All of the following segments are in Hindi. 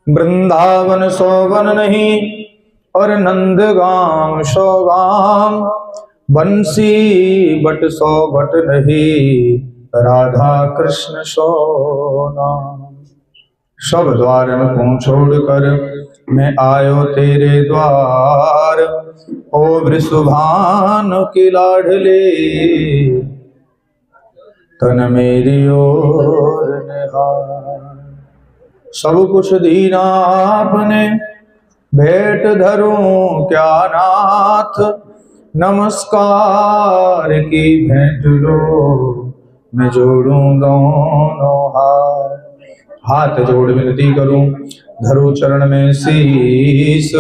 वृंदावन सोवन नहीं और नंदगाम सो गाम, बंसी बट सो बट नहीं, राधा कृष्ण सो नाम। सब द्वारन को छोड़कर मैं आयो तेरे द्वार, ओ वृषभान की लाडले, तन मेरी ओर निहार। सब कुछ दीना आपने, भेंट धरूं क्या नाथ, नमस्कार की भेंट लो, मैं जोड़ूं दोनों हाथ। हाथ जोड़ विनती करूं, धरो चरण में शीस,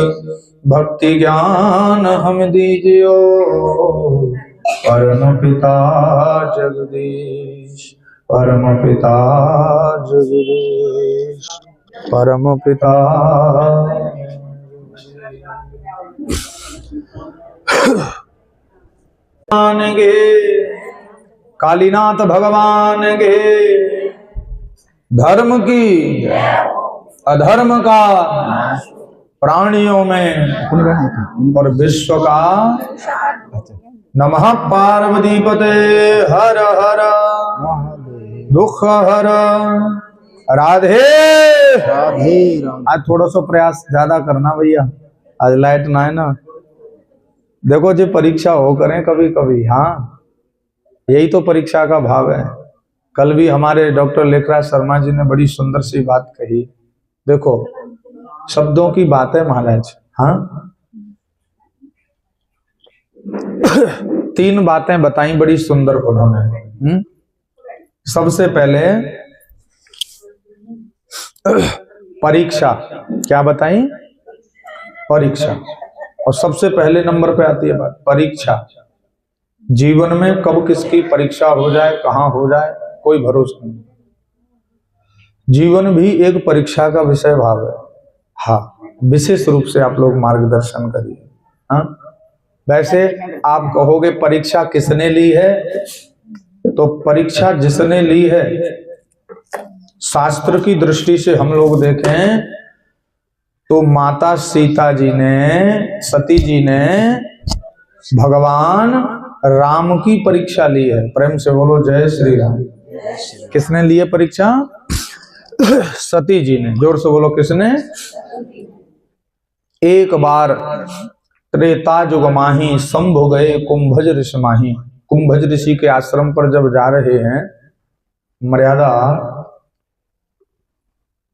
भक्ति ज्ञान हम दीजियो, परम पिता जगदीश, परम पिता जगदीश, परम पिता। गे कालीनाथ भगवान गे, धर्म की अधर्म का प्राणियों में और विश्व का। नमः पार्वती पते हर हर दुख हर। राधे राधे। आज थोड़ा सा प्रयास ज्यादा करना भैया, आज लाइट ना है ना। देखो जी परीक्षा हो करें कभी कभी, हाँ यही तो परीक्षा का भाव है। कल भी हमारे डॉक्टर लेखराज शर्मा जी ने बड़ी सुंदर सी बात कही। देखो शब्दों की बात है महाराज, हाँ 3 बातें बताई बड़ी सुंदर उन्होंने। सबसे पहले परीक्षा, क्या बताई? परीक्षा। और सबसे पहले नंबर पे आती है बात परीक्षा। जीवन में कब किसकी परीक्षा हो जाए, कहां हो जाए, कोई भरोसा नहीं। जीवन भी एक परीक्षा का विषय भाव है। हाँ विशेष रूप से आप लोग मार्गदर्शन करिए। हाँ वैसे आप कहोगे परीक्षा किसने ली है, तो परीक्षा जिसने ली है, शास्त्र की दृष्टि से हम लोग देखें तो माता सीता जी ने, सती जी ने भगवान राम की परीक्षा ली है। प्रेम से बोलो जय श्री राम। किसने ली है परीक्षा? सती जी ने। जोर से बोलो किसने? एक बार त्रेता जुग माही, शंभु गए कुंभज ऋषि माही। कुंभज ऋषि के आश्रम पर जब जा रहे हैं, मर्यादा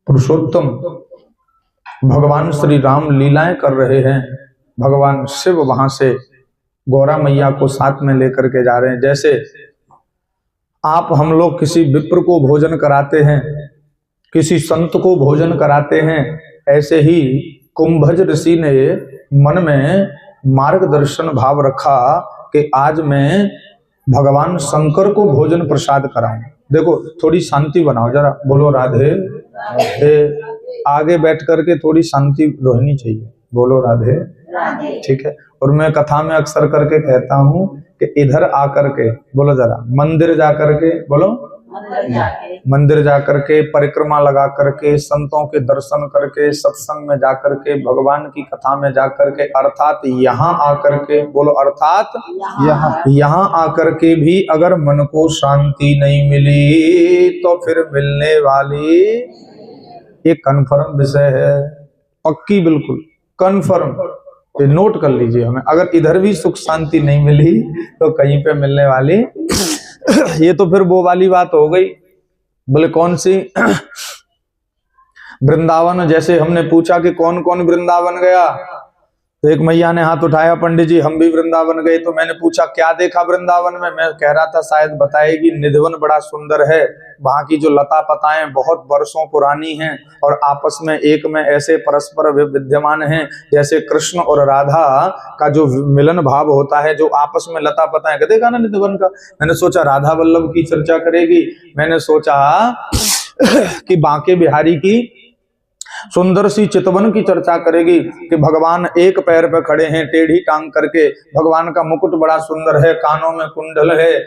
पुरुषोत्तम भगवान श्री राम लीलाएं कर रहे हैं, भगवान शिव वहां से गौरा मैया को साथ में लेकर के जा रहे हैं। जैसे आप हम लोग किसी विप्र को भोजन कराते हैं, किसी संत को भोजन कराते हैं, ऐसे ही कुंभज ऋषि ने मन में मार्गदर्शन भाव रखा कि आज मैं भगवान शंकर को भोजन प्रसाद कराऊं। देखो थोड़ी शांति बनाओ जरा, बोलो राधे। आगे बैठ करके थोड़ी शांति रहनी चाहिए, बोलो राधे। ठीक है। और मैं कथा में अक्सर करके कहता हूं कि इधर आकर के, बोलो जरा, मंदिर जाकर के, बोलो मंदिर जाकर के, परिक्रमा लगा करके, संतों के दर्शन करके, सत्संग में जाकर के, भगवान की कथा में जाकर के, अर्थात यहाँ आकर के, बोलो अर्थात यहाँ आकर के भी अगर मन को शांति नहीं मिली तो फिर मिलने वाली ये कन्फर्म विषय है, पक्की बिल्कुल कन्फर्म। ये नोट कर लीजिए हमें, अगर इधर भी सुख शांति नहीं मिली तो कहीं पे मिलने वाली ये तो फिर वो वाली बात हो गई। बोले कौन सी? वृंदावन। जैसे हमने पूछा कि कौन कौन वृंदावन गया, तो एक मैया ने हाथ उठाया, पंडित जी हम भी वृंदावन गए। तो मैंने पूछा क्या देखा वृंदावन में? मैं कह रहा था शायद बताएगी। निधिवन बड़ा सुंदर है, वहां की जो लता पताएं बहुत वर्षों पुरानी हैं और आपस में एक में ऐसे परस्पर विद्यमान हैं जैसे कृष्ण और राधा का जो मिलन भाव होता है, जो आपस में लता पताएं। देखा ना निधिवन का? मैंने सोचा राधा वल्लभ की चर्चा करेगी, मैंने सोचा कि बांके बिहारी की सुंदर सी चितवन की चर्चा करेगी कि भगवान एक पैर पर खड़े हैं टेढ़ी टांग करके, भगवान का मुकुट बड़ा सुंदर है, कानों में कुंडल है,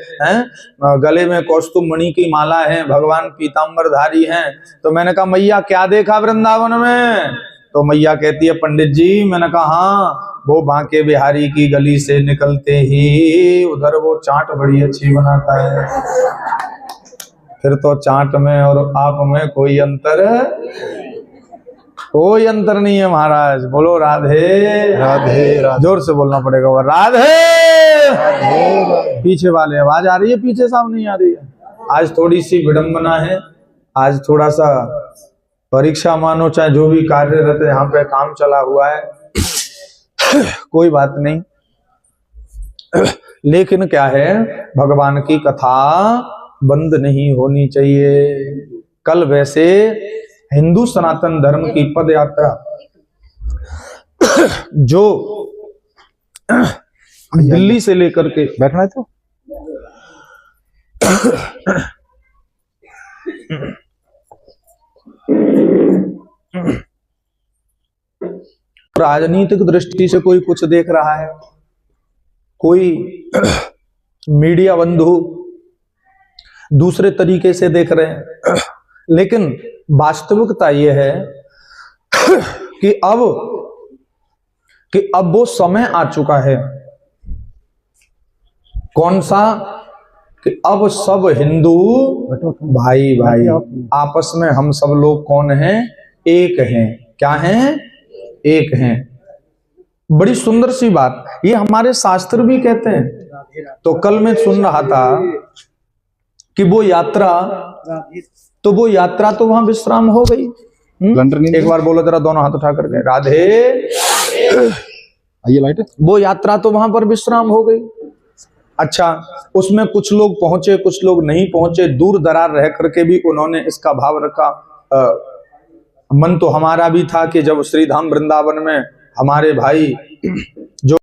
गले में कौस्तुभ मणि की माला है, भगवान पीतांबरधारी हैं। तो मैंने कहा मैया क्या देखा वृंदावन में? तो मैया कहती है पंडित जी, मैंने कहा हाँ, वो बांके बिहारी की गली से निकलते ही उधर वो चाट बड़ी अच्छी बनाता है। फिर तो चाट में और आप में कोई अंतर नहीं है महाराज। बोलो राधे राधे राधे। जोर से बोलना पड़ेगा वो राधे। पीछे वाले आवाज आ रही है, पीछे सामने नहीं आ रही है। आज थोड़ी सी विडंबना है, आज थोड़ा सा परीक्षा मानो चाहे जो भी कार्यरत यहाँ पे काम चला हुआ है, कोई बात नहीं। लेकिन क्या है, भगवान की कथा बंद नहीं होनी चाहिए। कल वैसे हिंदू सनातन धर्म की पद यात्रा जो दिल्ली से लेकर के बैठना है तो राजनीतिक दृष्टि से कोई कुछ देख रहा है, कोई मीडिया बंधु दूसरे तरीके से देख रहे हैं, लेकिन वास्तविकता यह है कि अब वो समय आ चुका है। कौन सा? कि अब सब हिंदू भाई भाई आपस में हम सब लोग कौन हैं? एक हैं। क्या हैं? एक हैं। बड़ी सुंदर सी बात, ये हमारे शास्त्र भी कहते हैं। तो कल मैं सुन रहा था कि वो यात्रा तो वहां विश्राम हो गई। एक बार बोलो जरा, दोनों हाथ उठा करके राधे। आइए लाइट। वो यात्रा तो वहां पर विश्राम हो गई। अच्छा, उसमें कुछ लोग पहुंचे, कुछ लोग नहीं पहुंचे, दूर दरार रह करके भी उन्होंने इसका भाव रखा। मन तो हमारा भी था कि जब श्रीधाम वृंदावन में हमारे भाई